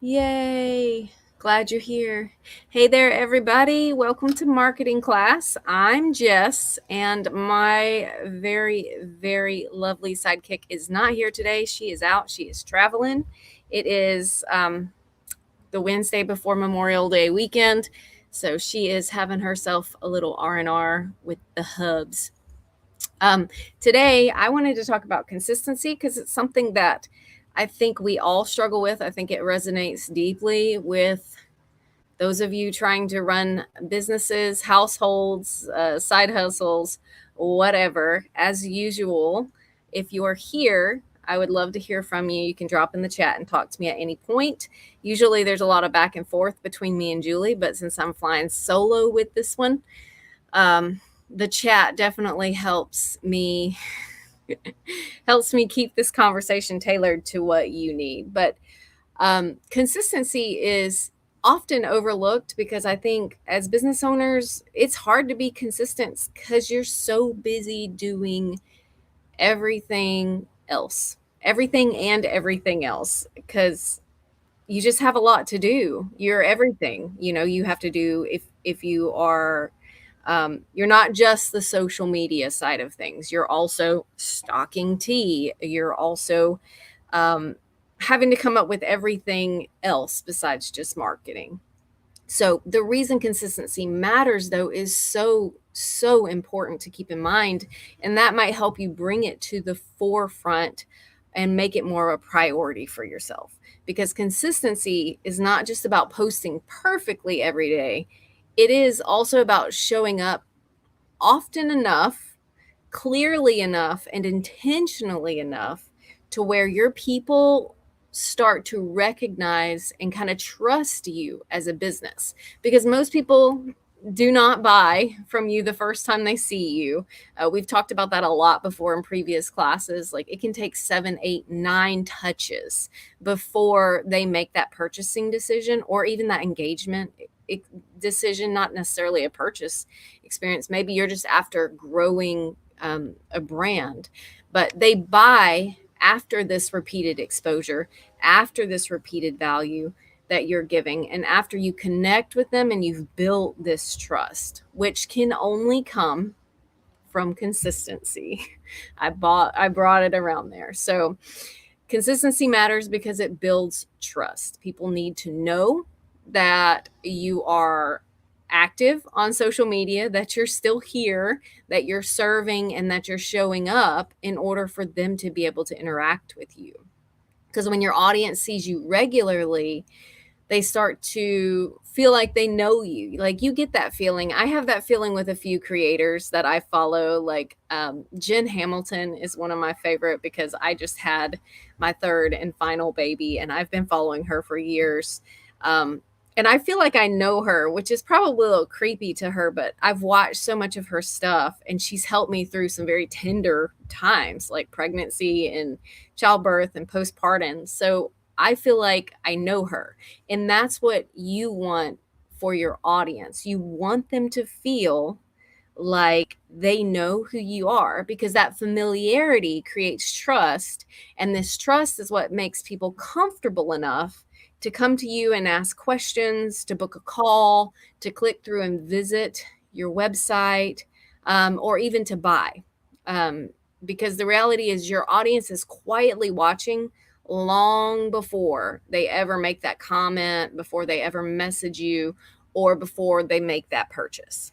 Yay! Glad you're here. Hey there, everybody. Welcome to marketing class. I'm Jess, and my very, very lovely sidekick is not here today. She is out. She is traveling. It is the Wednesday before Memorial Day weekend, so she is having herself a little R&R with the hubs. Today, I wanted to talk about consistency because it's something that I think we all struggle with. I think it resonates deeply with those of you trying to run businesses, households, side hustles, whatever. As usual, if you're here, I would love to hear from you. You can drop in the chat and talk to me at any point. Usually there's a lot of back and forth between me and Julie, but since I'm flying solo with this one, the chat definitely helps me keep this conversation tailored to what you need. But consistency is often overlooked because I think as business owners, it's hard to be consistent because you're so busy doing everything and everything else, because you just have a lot to do. You're everything. You have to do if you are you're not just the social media side of things. You're also stocking tea. You're also um, having to come up with everything else besides just marketing. So the reason consistency matters, though, is so important to keep in mind, and that might help you bring it to the forefront and make it more of a priority for yourself. Because consistency is not just about posting perfectly every day. It is also about showing up often enough, clearly enough, and intentionally enough to where your people start to recognize and kind of trust you as a business. Because most people do not buy from you the first time they see you. We've talked about that a lot before in previous classes. Like, it can take 7, 8, 9 touches before they make that purchasing decision or even that engagement decision, not necessarily a purchase experience. Maybe you're just after growing a brand, but they buy after this repeated exposure, after this repeated value that you're giving, and after you connect with them and you've built this trust, which can only come from consistency. I brought it around there. So consistency matters because it builds trust. People need to know that you are active on social media, that you're still here, that you're serving, and that you're showing up in order for them to be able to interact with you. Because when your audience sees you regularly, they start to feel like they know you. Like, you get that feeling. I have that feeling with a few creators that I follow. Like Jen Hamilton is one of my favorite because I just had my third and final baby, and I've been following her for years. And I feel like I know her, which is probably a little creepy to her, but I've watched so much of her stuff, and she's helped me through some very tender times like pregnancy and childbirth and postpartum. So I feel like I know her. And that's what you want for your audience. You want them to feel like they know who you are, because that familiarity creates trust. And this trust is what makes people comfortable enough to come to you and ask questions, to book a call, to click through and visit your website, or even to buy. Because the reality is, your audience is quietly watching long before they ever make that comment, before they ever message you, or before they make that purchase.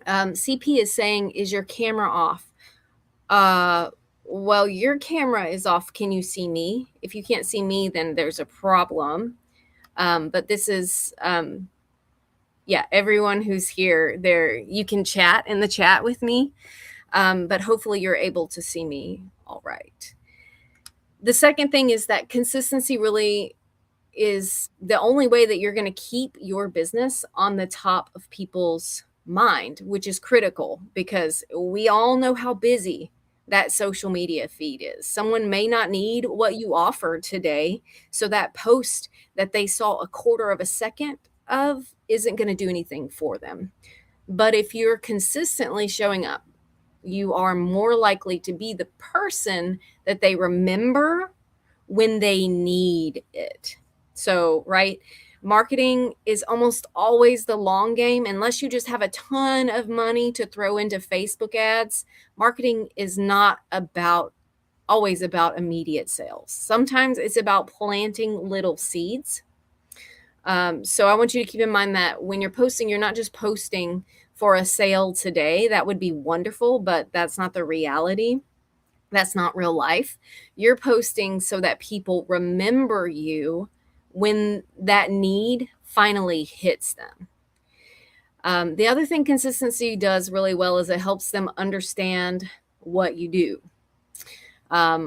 CP is saying, is your camera off? Well, your camera is off. Can you see me? If you can't see me, then there's a problem. But this is, yeah, everyone who's here, there, you can chat in the chat with me, but hopefully you're able to see me all right. The second thing is that consistency really is the only way that you're going to keep your business on the top of people's mind, which is critical because we all know how busy that social media feed is. Someone may not need what you offer today, so that post that they saw a quarter of a second of isn't going to do anything for them. But if you're consistently showing up, you are more likely to be the person that they remember when they need it. So, right, marketing is almost always the long game. Unless you just have a ton of money to throw into Facebook ads, marketing is not about always about immediate sales. Sometimes it's about planting little seeds. So I want you to keep in mind that when you're posting, you're not just posting for a sale today. That would be wonderful, but that's not the reality. That's not real life. You're posting so that people remember you when that need finally hits them. The other thing consistency does really well is it helps them understand what you do.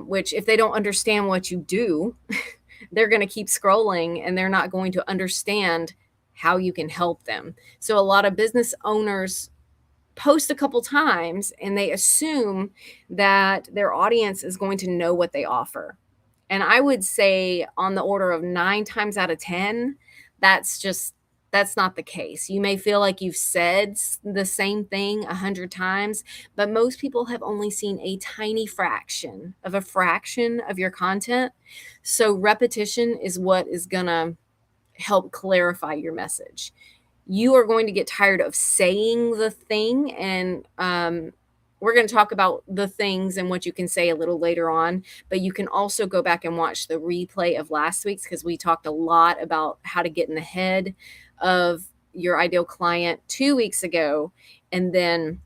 Which, if they don't understand what you do, they're going to keep scrolling and they're not going to understand how you can help them. So, a lot of business owners post a couple times and they assume that their audience is going to know what they offer. And I would say on the order of 9 times out of 10, that's just that's not the case. You may feel like you've said the same thing 100 times, but most people have only seen a tiny fraction of your content. So repetition is what is going to help clarify your message. You are going to get tired of saying the thing, and we're going to talk about the things and what you can say a little later on, but you can also go back and watch the replay of last week's, because we talked a lot about how to get in the head of your ideal client 2 weeks ago. And then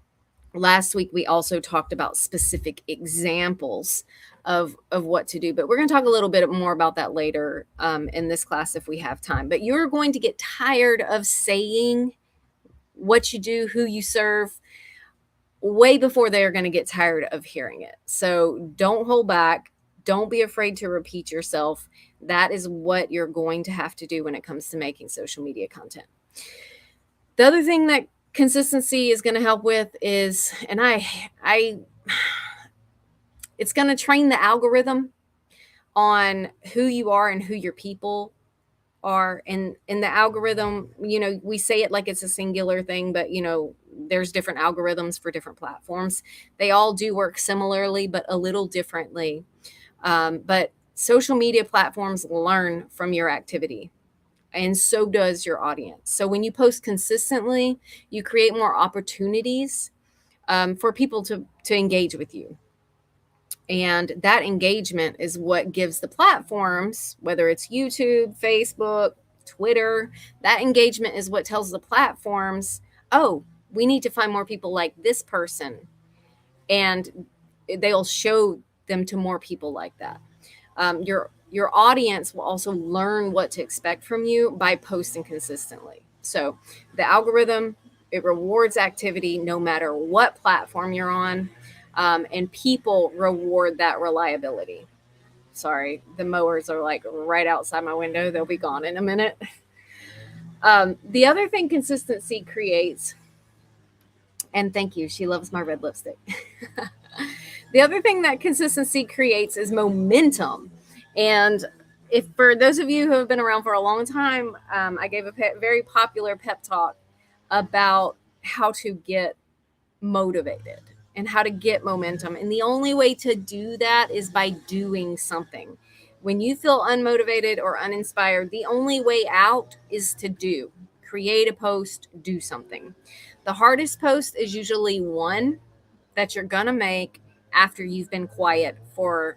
last week we also talked about specific examples of what to do, but we're going to talk a little bit more about that later in this class if we have time. But you're going to get tired of saying what you do, who you serve, way before they're going to get tired of hearing it. So don't hold back. Don't be afraid to repeat yourself. That is what you're going to have to do when it comes to making social media content. The other thing that consistency is going to help with is, and it's going to train the algorithm on who you are and who your people are. And in the algorithm, we say it like it's a singular thing, but there's different algorithms for different platforms. They all do work similarly, but a little differently. But social media platforms learn from your activity, and so does your audience. So when you post consistently, you create more opportunities for people to engage with you. And that engagement is what gives the platforms, whether it's YouTube, Facebook, Twitter, that engagement is what tells the platforms, oh, we need to find more people like this person. And they'll show them to more people like that. Your audience will also learn what to expect from you by posting consistently. So the algorithm, it rewards activity no matter what platform you're on. And people reward that reliability. Sorry, the mowers are like right outside my window. They'll be gone in a minute. The other thing consistency creates, and thank you, she loves my red lipstick. The other thing that consistency creates is momentum. And if for those of you who have been around for a long time, I gave a very popular pep talk about how to get motivated and how to get momentum. And the only way to do that is by doing something. When you feel unmotivated or uninspired, the only way out is to create a post, do something. The hardest post is usually one that you're going to make after you've been quiet for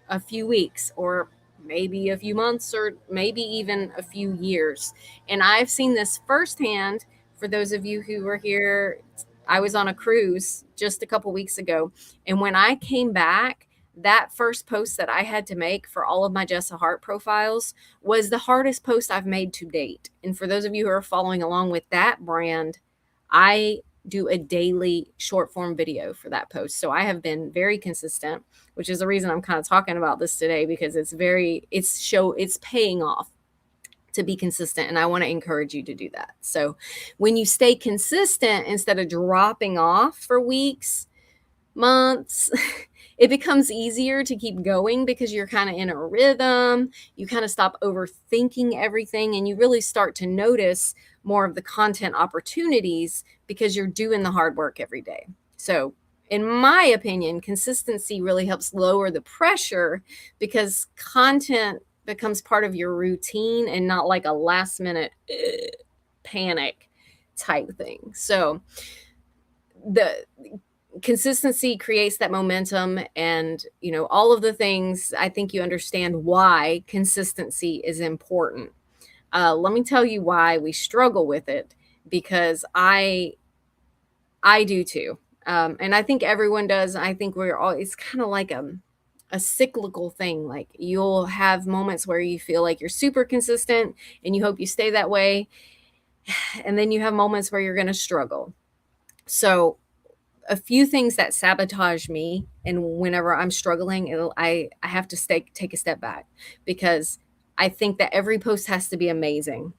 a few weeks or maybe a few months or maybe even a few years. And I've seen this firsthand. For those of you who were here, I was on a cruise just a couple weeks ago. And when I came back, that first post that I had to make for all of my Jessa Hart profiles was the hardest post I've made to date. And for those of you who are following along with that brand, I do a daily short form video for that post. So I have been very consistent, which is the reason I'm kind of talking about this today, because it's paying off to be consistent. And I want to encourage you to do that. So when you stay consistent, instead of dropping off for weeks, months, it becomes easier to keep going because you're kind of in a rhythm. You kind of stop overthinking everything and you really start to notice more of the content opportunities because you're doing the hard work every day. So in my opinion, consistency really helps lower the pressure because content becomes part of your routine and not like a last minute panic type thing. So the consistency creates that momentum, and all of the things. I think you understand why consistency is important. Let me tell you why we struggle with it, because I do too. And I think everyone does. I think we're all, it's kind of like a cyclical thing. Like you'll have moments where you feel like you're super consistent and you hope you stay that way. And then you have moments where you're going to struggle. So, a few things that sabotage me, and whenever I'm struggling, I have to take a step back, because I think that every post has to be amazing.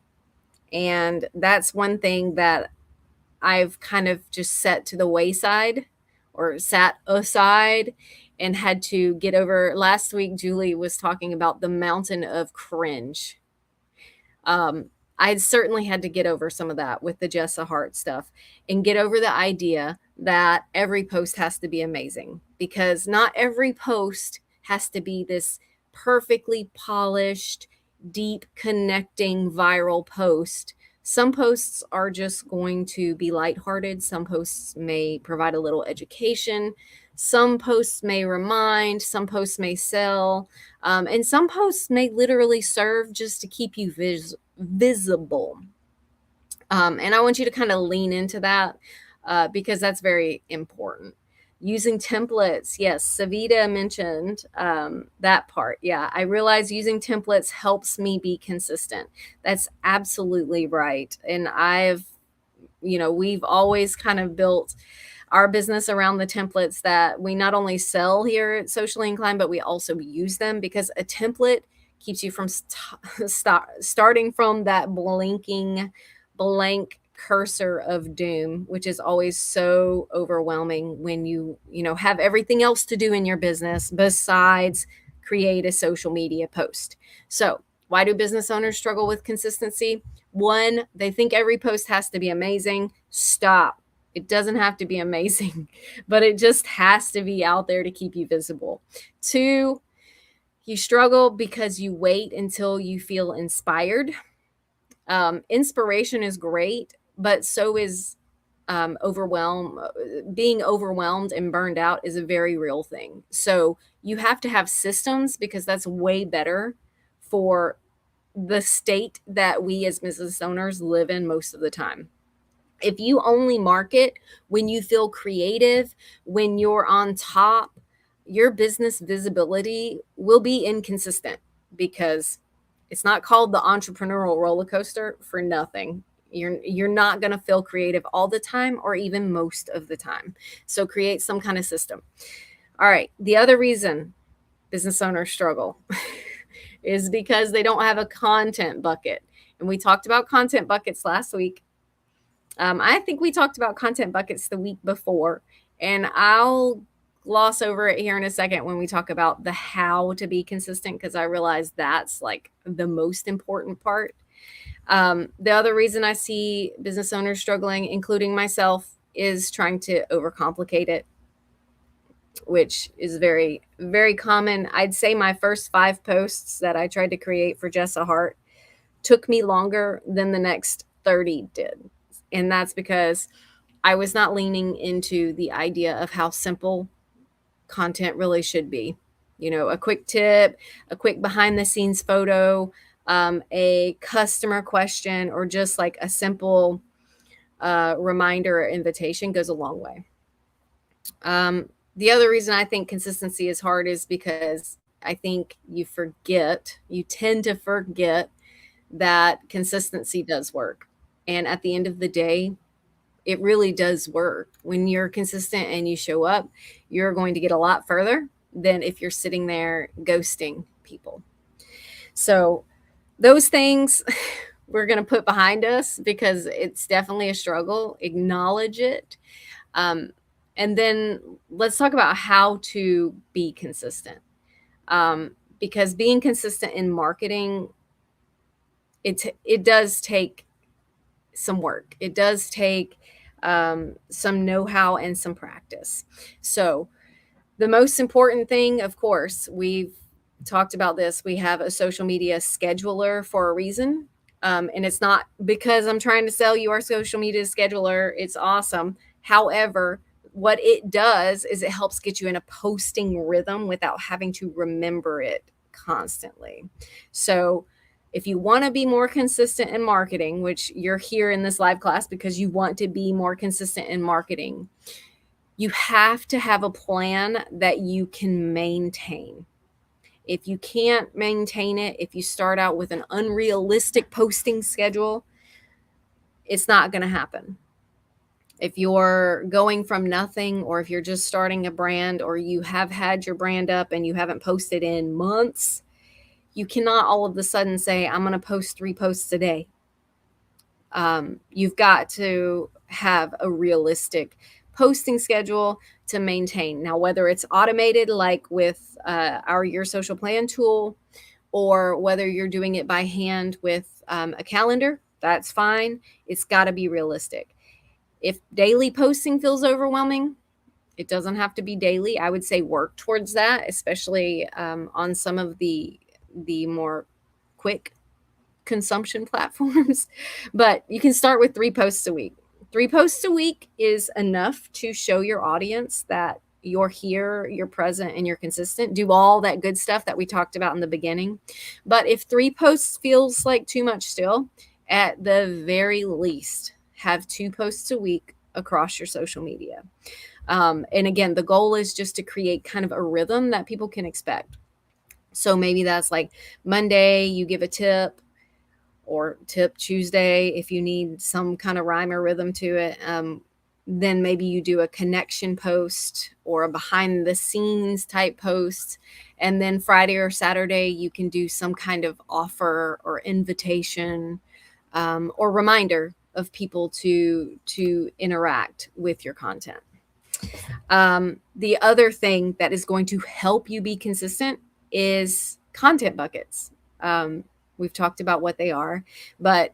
And that's one thing that I've kind of just set to the wayside, or sat aside, and had to get over. Last week, Julie was talking about the mountain of cringe. I certainly had to get over some of that with the Jessa Hart stuff, and get over the idea that every post has to be amazing, because not every post has to be this perfectly polished, deep, connecting, viral post. Some posts are just going to be lighthearted. Some posts may provide a little education. Some posts may remind. Some posts may sell. And some posts may literally serve just to keep you visible. And I want you to kind of lean into that, because that's very important. Using templates. Yes, Savita mentioned that part. Yeah, I realize using templates helps me be consistent. That's absolutely right. And we've always kind of built our business around the templates that we not only sell here at Socially Inclined, but we also use them, because a template keeps you from starting from that blinking blank cursor of doom, which is always so overwhelming when you have everything else to do in your business besides create a social media post. So, why do business owners struggle with consistency? One, they think every post has to be amazing. Stop. It doesn't have to be amazing, but it just has to be out there to keep you visible. Two, you struggle because you wait until you feel inspired. Inspiration is great, but so is being overwhelmed and burned out is a very real thing. So you have to have systems, because that's way better for the state that we as business owners live in most of the time. If you only market when you feel creative, when you're on top, your business visibility will be inconsistent, because it's not called the entrepreneurial roller coaster for nothing. You're not going to feel creative all the time, or even most of the time. So create some kind of system. All right. The other reason business owners struggle is because they don't have a content bucket. And we talked about content buckets last week. I think we talked about content buckets the week before, and I'll gloss over it here in a second when we talk about the how to be consistent, because I realize that's like the most important part. The other reason I see business owners struggling, including myself, is trying to overcomplicate it, which is very, very common. I'd say my first 5 posts that I tried to create for Jessa Hart took me longer than the next 30 did. And that's because I was not leaning into the idea of how simple content really should be. A quick tip, a quick behind the scenes photo, a customer question, or just like a simple reminder or invitation goes a long way. The other reason I think consistency is hard is because I think you tend to forget that consistency does work. And at the end of the day, it really does work. When you're consistent and you show up, you're going to get a lot further than if you're sitting there ghosting people. So, those things we're going to put behind us, because it's definitely a struggle. Acknowledge it. And then let's talk about how to be consistent. Because being consistent in marketing, it does take some work. It does take some know-how and some practice. So the most important thing, of course, we've talked about this. We have a social media scheduler for a reason. And it's not because I'm trying to sell you our social media scheduler. It's awesome. However, what it does is it helps get you in a posting rhythm without having to remember it constantly. So, if you want to be more consistent in marketing, which you're here in this live class because you want to be more consistent in marketing, you have to have a plan that you can maintain. If you can't maintain it, if you start out with an unrealistic posting schedule, it's not going to happen. If you're going from nothing, or if you're just starting a brand, or you have had your brand up and you haven't posted in months, you cannot all of a sudden say, I'm going to post 3 posts a day. You've got to have a realistic posting schedule to maintain. Now, whether it's automated like with our Your Social Plan tool, or whether you're doing it by hand with a calendar, that's fine. It's got to be realistic. If daily posting feels overwhelming, it doesn't have to be daily. I would say work towards that, especially on some of the more quick consumption platforms. But you can start with 3 posts a week. 3 posts a week is enough to show your audience that you're here, you're present, and you're consistent. Do all that good stuff that we talked about in the beginning. But if 3 posts feels like too much still, at the very least, have 2 posts a week across your social media. And again, the goal is just to create kind of a rhythm that people can expect. So maybe that's like Monday, you give a tip, or tip Tuesday if you need some kind of rhyme or rhythm to it. Then maybe you do a connection post or a behind the scenes type post. And then Friday or Saturday, you can do some kind of offer or invitation or reminder of people to interact with your content. The other thing that is going to help you be consistent is content buckets. We've talked about what they are, but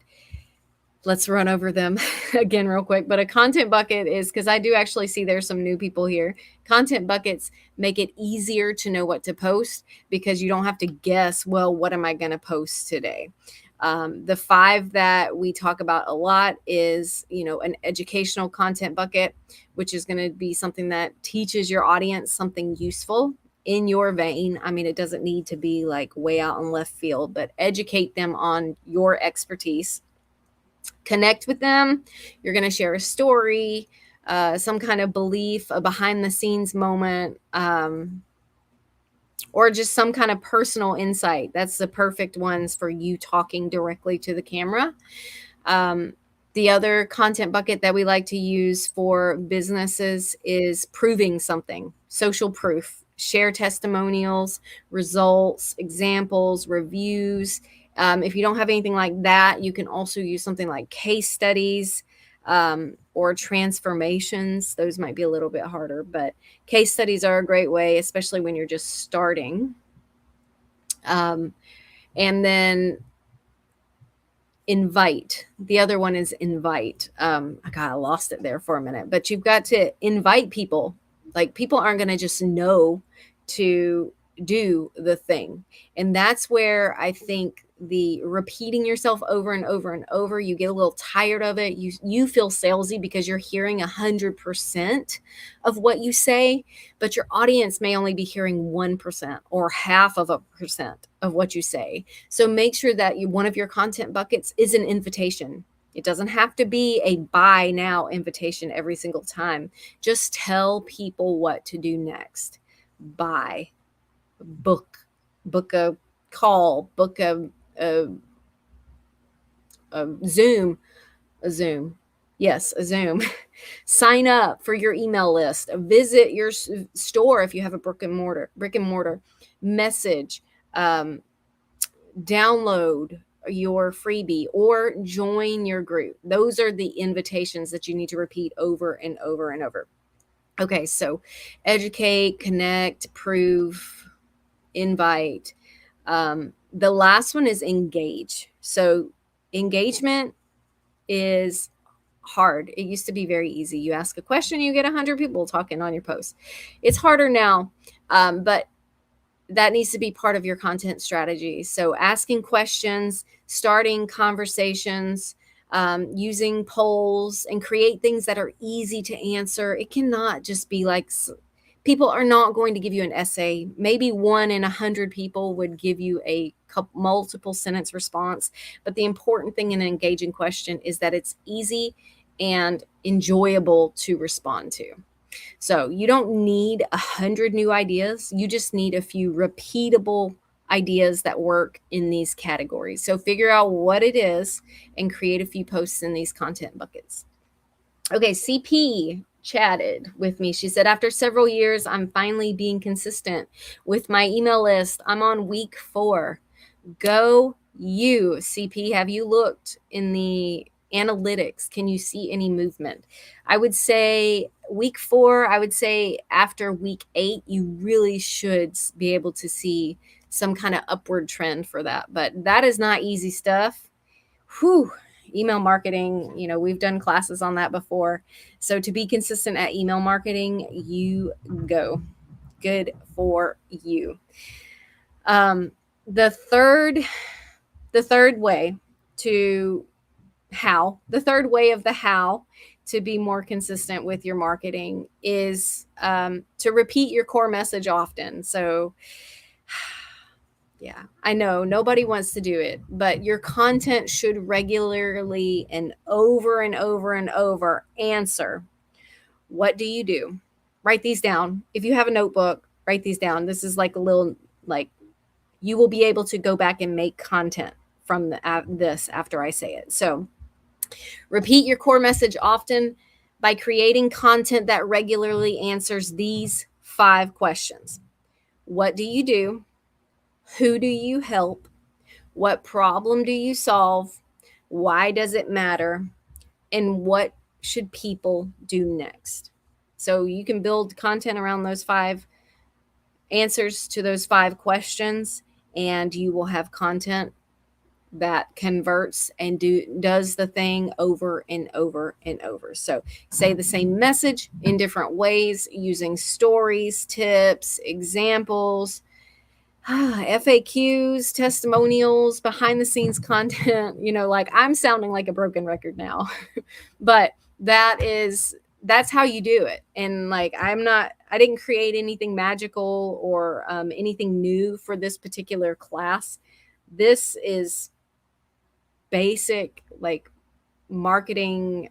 let's run over them again real quick. But a content bucket is, because I do actually see there's some new people here. Content buckets make it easier to know what to post because you don't have to guess, well, what am I going to post today? The 5 that we talk about a lot is, an educational content bucket, which is going to be something that teaches your audience something useful in your vein. I mean, it doesn't need to be like way out in left field, but educate them on your expertise. Connect with them. You're going to share a story, some kind of belief, a behind the scenes moment, or just some kind of personal insight. That's the perfect ones for you talking directly to the camera. The other content bucket that we like to use for businesses is proving something, social proof. Share testimonials, results, examples, reviews. If you don't have anything like that, you can also use something like case studies or transformations. Those might be a little bit harder, but case studies are a great way, especially when you're just starting. And then invite. The other one is invite. I lost it there for a minute, but you've got to invite people. Like, people aren't going to just know to do the thing. And that's where I think the repeating yourself over and over and over, you get a little tired of it. You feel salesy because you're hearing 100% of what you say, but your audience may only be hearing 1% or 0.5% of what you say. So make sure that one of your content buckets is an invitation. It doesn't have to be a buy now invitation every single time. Just tell people what to do next. Buy, book a call, book a Zoom, Yes, a Zoom. Sign up for your email list. Visit your store if you have a brick and mortar. Message, download your freebie, or join your group. Those are the invitations that you need to repeat over and over and over. Okay, so educate, connect, prove, invite. The last one is engage. So engagement is hard. It used to be very easy. You ask a question, you get 100 people talking on your post. It's harder now, but that needs to be part of your content strategy. So asking questions, starting conversations, using polls, and create things that are easy to answer. It cannot just be like people are not going to give you an essay. Maybe 1 in 100 people would give you a multiple sentence response. But the important thing in an engaging question is that it's easy and enjoyable to respond to. So you don't need 100 new ideas. You just need a few repeatable ideas that work in these categories. So figure out what it is and create a few posts in these content buckets. Okay, CP chatted with me. She said, after several years, I'm finally being consistent with my email list. I'm on week 4. Go you, CP. Have you looked in the analytics? Can you see any movement? I would say week 4, I would say after week 8, you really should be able to see some kind of upward trend for that. But that is not easy stuff. Whew. Email marketing, we've done classes on that before. So to be consistent at email marketing, you go. Good for you. The third way the third way of the how to be more consistent with your marketing is to repeat your core message often. So yeah, I know nobody wants to do it, but your content should regularly and over answer, what do you do? Write these down. If you have a notebook, write these down. This is like a little, like, you will be able to go back and make content from this after I say it. So repeat your core message often by creating content that regularly answers these 5 questions. What do you do? Who do you help? What problem do you solve? Why does it matter? And what should people do next? So you can build content around those 5 answers to those 5 questions, and you will have content that converts and does the thing over and over and over. So say the same message in different ways using stories, tips, examples, FAQs, testimonials, behind the scenes content. Like, I'm sounding like a broken record now, but that's how you do it. And like, I didn't create anything magical or anything new for this particular class. This is basic, like, marketing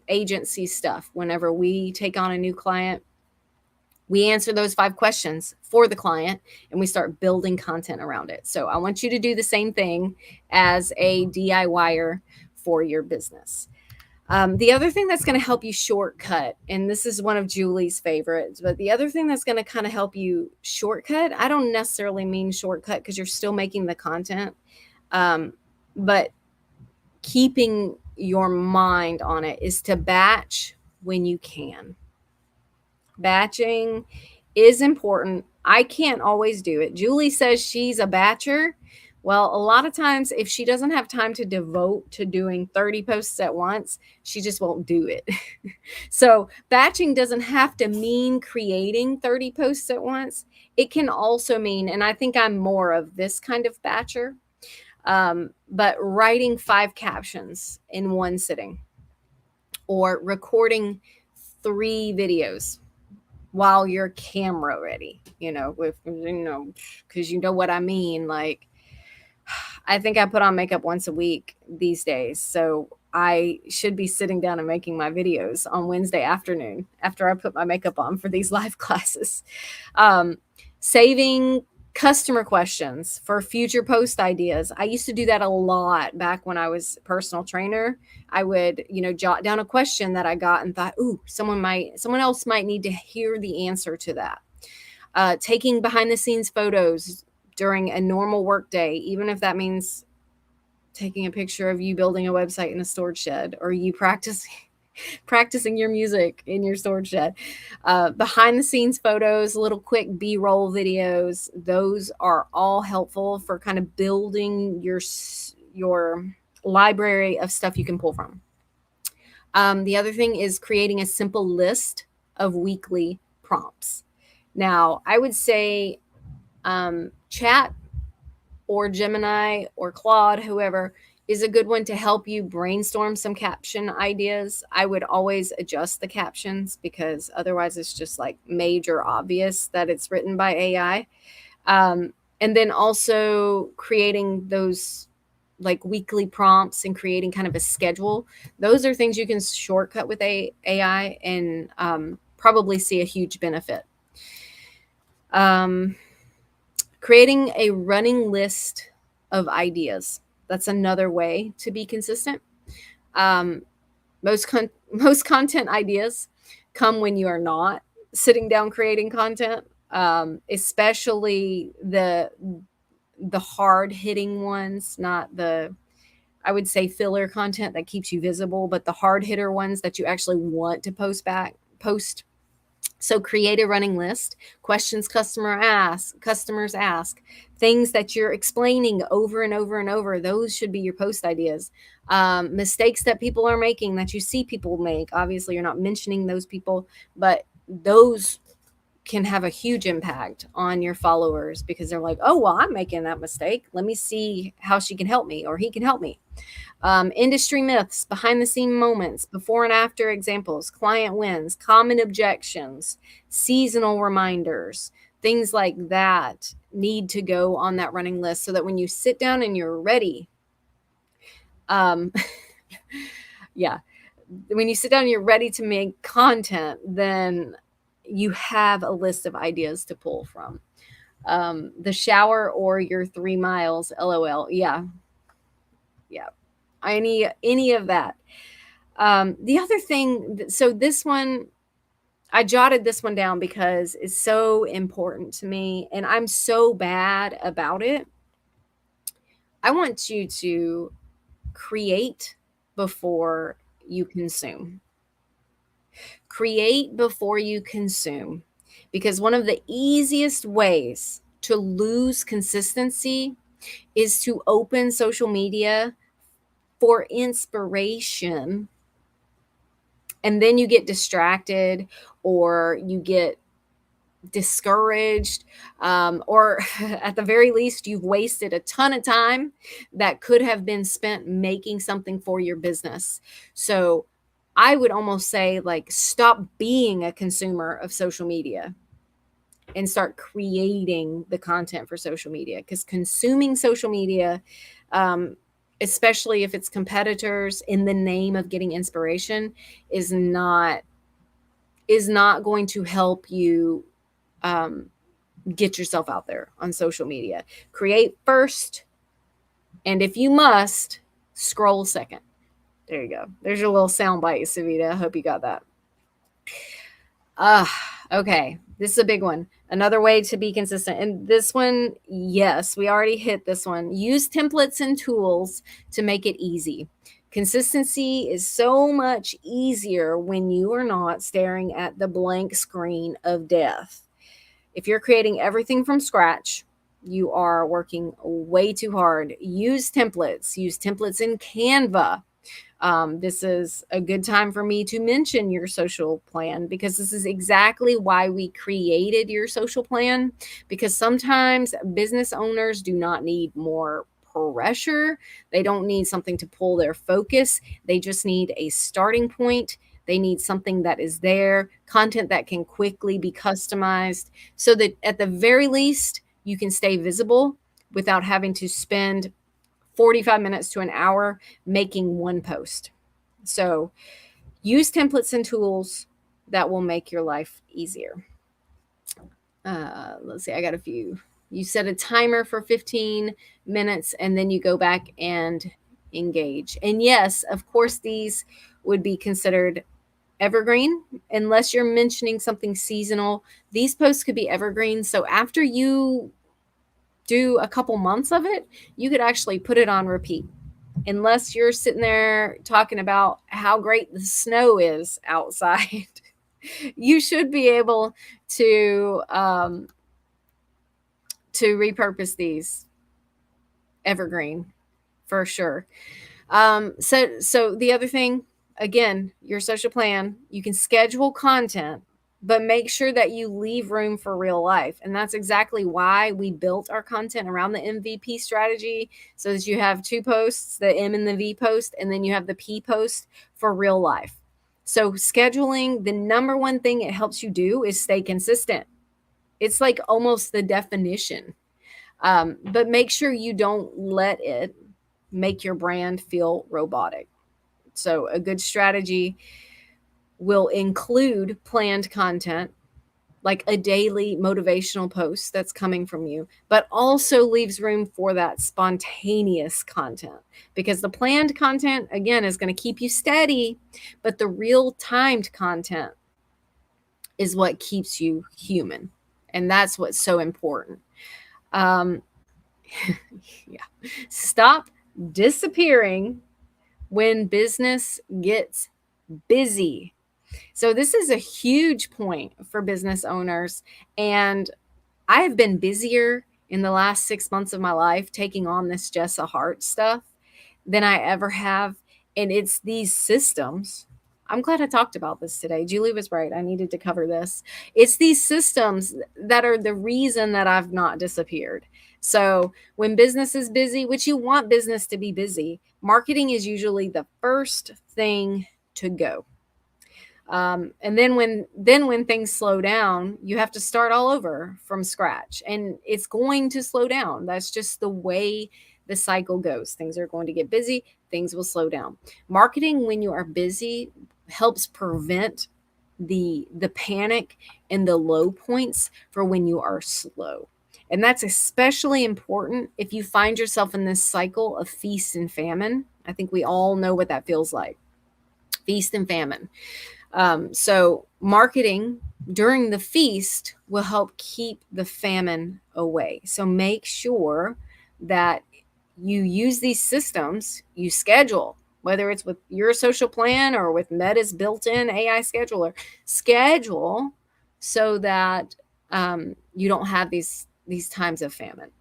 agency stuff. Whenever we take on a new client, we answer those 5 questions for the client and we start building content around it. So I want you to do the same thing as a DIYer for your business. The other thing that's going to help you shortcut, and this is one of Julie's favorites, but the other thing that's going to kind of help you shortcut, I don't necessarily mean shortcut because you're still making the content, but keeping your mind on it, is to batch when you can. Batching is important. I can't always do it. Julie says she's a batcher. Well, a lot of times, if she doesn't have time to devote to doing 30 posts at once, she just won't do it. So batching doesn't have to mean creating 30 posts at once. It can also mean, and I think I'm more of this kind of batcher, but writing 5 captions in one sitting, or recording 3 videos while you're camera ready, because you know what I mean. Like, I think I put on makeup once a week these days. So I should be sitting down and making my videos on Wednesday afternoon after I put my makeup on for these live classes. Saving customer questions for future post ideas. I used to do that a lot back when I was a personal trainer. I would, jot down a question that I got and thought, ooh, someone else might need to hear the answer to that. Taking behind the scenes photos during a normal work day, even if that means taking a picture of you building a website in a storage shed, or you practicing your music in your storage shed. Behind the scenes photos, little quick B-roll videos, those are all helpful for kind of building your library of stuff you can pull from. The other thing is creating a simple list of weekly prompts. Now, I would say Chat or Gemini or Claude, whoever, is a good one to help you brainstorm some caption ideas. I would always adjust the captions because otherwise it's just like major obvious that it's written by AI. And then also creating those like weekly prompts and creating kind of a schedule. Those are things you can shortcut with AI and probably see a huge benefit. Um, Creating a running list of ideas. That's another way to be consistent. Um, most content ideas come when you are not sitting down creating content, especially the hard hitting ones, not the, I would say, filler content that keeps you visible, but the hard hitter ones that you actually want to post. So create a running list, questions customers ask, things that you're explaining over and over and over. Those should be your post ideas. Mistakes that people are making that you see people make. Obviously, you're not mentioning those people, but those can have a huge impact on your followers because they're like, oh, well, I'm making that mistake. Let me see how she can help me or he can help me. Industry myths, behind the scene moments, before and after examples, client wins, common objections, seasonal reminders, things like that need to go on that running list so that when you sit down and you're ready, um, yeah, when you sit down and you're ready to make content, then you have a list of ideas to pull from. The shower or your 3 miles, lol. Yeah, yeah. Any of that. The other thing, so this one, I jotted this one down because it's so important to me and I'm so bad about it. I want you to create before you consume. Create before you consume. Because one of the easiest ways to lose consistency is to open social media for inspiration, and then you get distracted or you get discouraged, or at the very least you've wasted a ton of time that could have been spent making something for your business. So I would almost say, like, stop being a consumer of social media and start creating the content for social media, because consuming social media, um, especially if it's competitors in the name of getting inspiration, is not going to help you um, get yourself out there on social media. Create first, and if you must, scroll second. There you go. There's your little sound bite, Savita. I hope you got that. Okay. This is a big one. Another way to be consistent. And this one, yes, we already hit this one. Use templates and tools to make it easy. Consistency is so much easier when you are not staring at the blank screen of death. If you're creating everything from scratch, you are working way too hard. Use templates. Use templates in Canva. This is a good time for me to mention your social plan, because this is exactly why we created your social plan. Because sometimes business owners do not need more pressure, they don't need something to pull their focus, they just need a starting point. They need something that is there, content that can quickly be customized, so that at the very least you can stay visible without having to spend 45 minutes to an hour making one post. So use templates and tools that will make your life easier. Let's see, I got a few. You set a timer for 15 minutes and then you go back and engage. And yes, of course, these would be considered evergreen unless you're mentioning something seasonal. These posts could be evergreen. So after you do a couple months of it, you could actually put it on repeat. Unless you're sitting there talking about how great the snow is outside, you should be able to repurpose these evergreen for sure. So the other thing, again, your social plan, you can schedule content but make sure that you leave room for real life. And that's exactly why we built our content around the MVP strategy, so that you have two posts, the M and the V post, and then you have the P post for real life. So scheduling, the number one thing it helps you do is stay consistent. It's like almost the definition. But make sure you don't let it make your brand feel robotic. So a good strategy will include planned content, like a daily motivational post that's coming from you, but also leaves room for that spontaneous content, because the planned content, again, is going to keep you steady, but the real timed content is what keeps you human. And that's what's so important. Um, yeah. Stop disappearing when business gets busy. So, this is a huge point for business owners. And I have been busier in the last 6 months of my life taking on this Jessa Hart stuff than I ever have. And it's these systems. I'm glad I talked about this today. Julie was right. I needed to cover this. It's these systems that are the reason that I've not disappeared. So when business is busy, which you want business to be busy, marketing is usually the first thing to go. And then when things slow down, you have to start all over from scratch, and it's going to slow down. That's just the way the cycle goes. Things are going to get busy, things will slow down. Marketing, when you are busy, helps prevent the panic and the low points for when you are slow. And that's especially important if you find yourself in this cycle of feast and famine. I think we all know what that feels like. Feast and famine. So marketing during the feast will help keep the famine away. So make sure that you use these systems, you schedule, whether it's with your social plan or with Meta's built-in AI schedule so that you don't have these times of famine.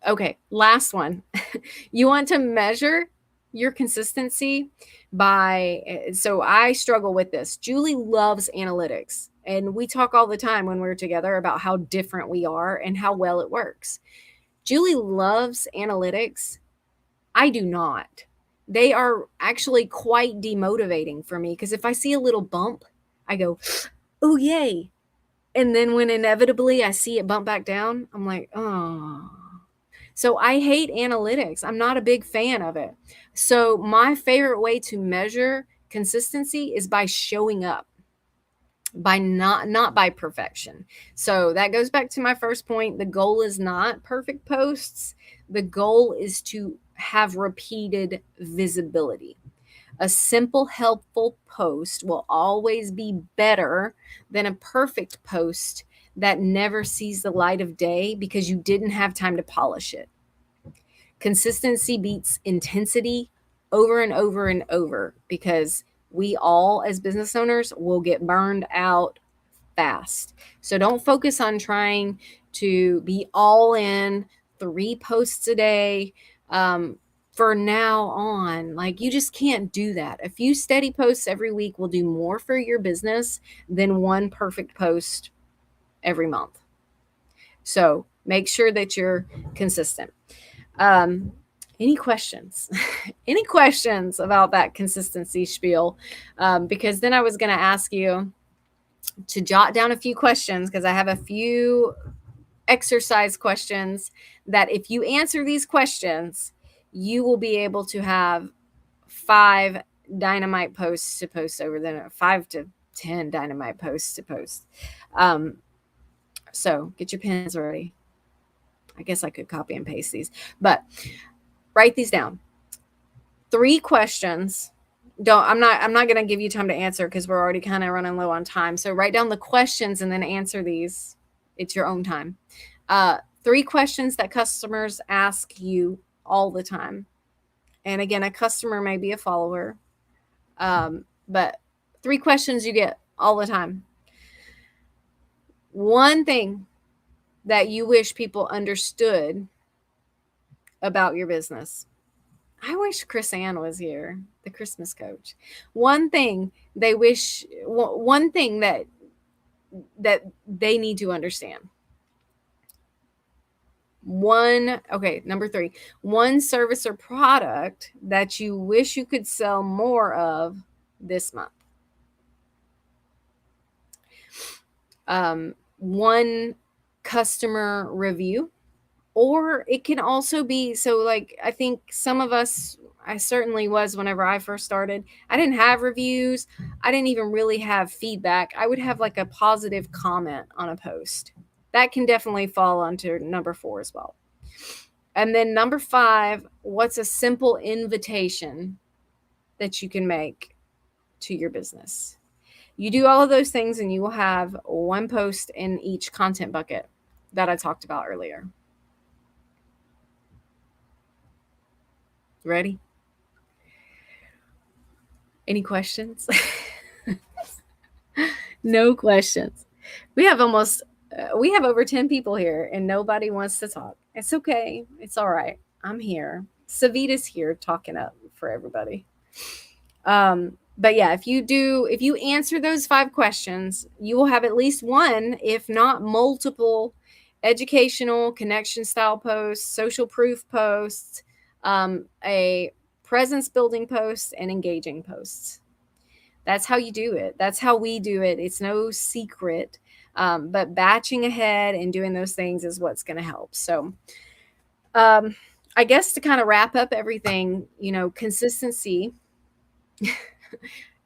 Okay, last one. You want to measure your consistency by, so I struggle with this. Julie loves analytics, and we talk all the time when we're together about how different we are and how well it works. Julie loves analytics. I do not. They are actually quite demotivating for me, because if I see a little bump, I go, oh, yay. And then when inevitably I see it bump back down, I'm like, oh. So I hate analytics. I'm not a big fan of it. So my favorite way to measure consistency is by showing up, by not by perfection. So that goes back to my first point. The goal is not perfect posts. The goal is to have repeated visibility. A simple, helpful post will always be better than a perfect post that never sees the light of day because you didn't have time to polish it. Consistency beats intensity over and over and over, because we all, as business owners, will get burned out fast. So don't focus on trying to be all in 3 posts a day. For now on, like, you just can't do that. A few steady posts every week will do more for your business than one perfect post every month. So make sure that you're consistent. Any questions? Any questions about that consistency spiel? Because then I was going to ask you to jot down a few questions, because I have a few exercise questions that if you answer these questions, you will be able to have 5 dynamite posts to post over the 5 to 10 dynamite posts to post. So get your pens ready. I guess I could copy and paste these, but write these down. 3 questions. I'm not going to give you time to answer because we're already kind of running low on time. So write down the questions and then answer these. It's your own time. 3 questions that customers ask you all the time. And again, a customer may be a follower, but 3 questions you get all the time. One thing that you wish people understood about your business. I wish Chris Ann was here. the Christmas coach. One thing they wish, one thing that they need to understand. Number 3, one service or product that you wish you could sell more of this month. One customer review, or it can also be, so like, I think some of us, I certainly was whenever I first started, I didn't have reviews. I didn't even really have feedback. I would have like a positive comment on a post. That can definitely fall under number 4 as well. And then number 5, what's a simple invitation that you can make to your business? You do all of those things and you will have one post in each content bucket that I talked about earlier. Ready? Any questions? No questions. We have over 10 people here and nobody wants to talk. It's okay. It's all right. I'm here. Savita's here talking up for everybody. But yeah, if you answer those 5 questions, you will have at least one, if not multiple, educational connection style posts, social proof posts, a presence building post, and engaging posts. That's how you do it. That's how we do it. It's no secret. But batching ahead and doing those things is what's going to help. So, I guess to kind of wrap up everything, consistency.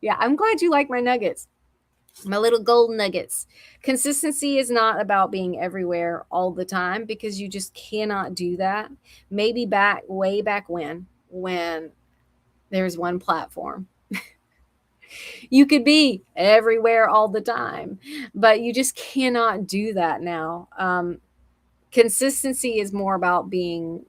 Yeah, I'm glad you like my nuggets, my little gold nuggets. Consistency is not about being everywhere all the time, because you just cannot do that. Maybe way back when there's one platform. You could be everywhere all the time, but you just cannot do that now. Consistency is more about being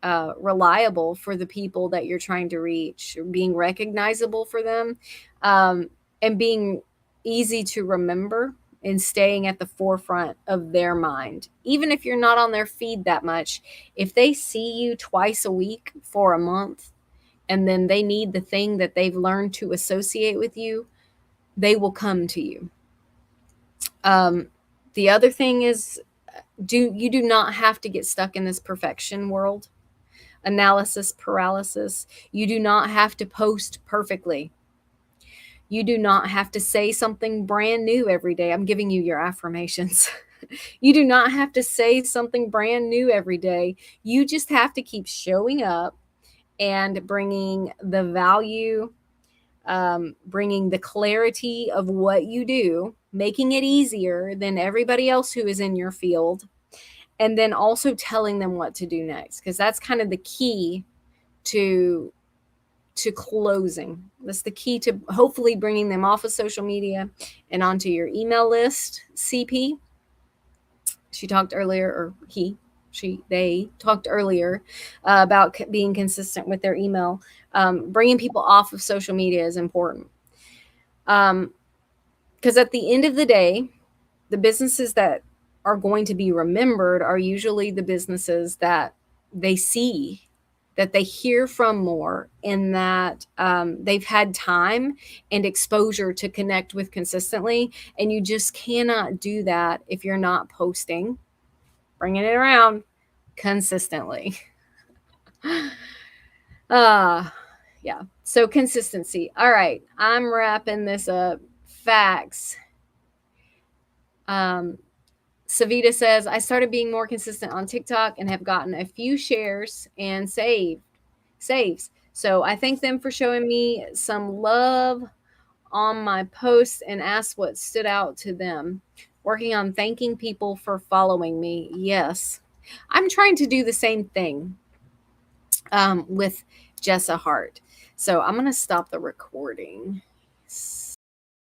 reliable for the people that you're trying to reach, being recognizable for them, and being easy to remember and staying at the forefront of their mind. Even if you're not on their feed that much, if they see you twice a week for a month, and then they need the thing that they've learned to associate with you, they will come to you. The other thing is, you do not have to get stuck in this perfection world, analysis paralysis. You do not have to post perfectly. You do not have to say something brand new every day. I'm giving you your affirmations. You do not have to say something brand new every day. You just have to keep showing up and bringing the value, bringing the clarity of what you do, making it easier than everybody else who is in your field, and then also telling them what to do next, because that's kind of the key to closing. That's the key to hopefully bringing them off of social media and onto your email list. CP, she talked earlier, or they talked earlier about being consistent with their email. Bringing people off of social media is important, because at the end of the day, the businesses that are going to be remembered are usually the businesses that they see, that they hear from more, and that they've had time and exposure to connect with consistently. And you just cannot do that if you're not posting, bringing it around consistently. Yeah. So consistency. All right. I'm wrapping this up. Facts. Savita says, I started being more consistent on TikTok and have gotten a few shares and saves. So I thank them for showing me some love on my posts and asked what stood out to them. Working on thanking people for following me. Yes. I'm trying to do the same thing with Jessa Hart. So I'm going to stop the recording.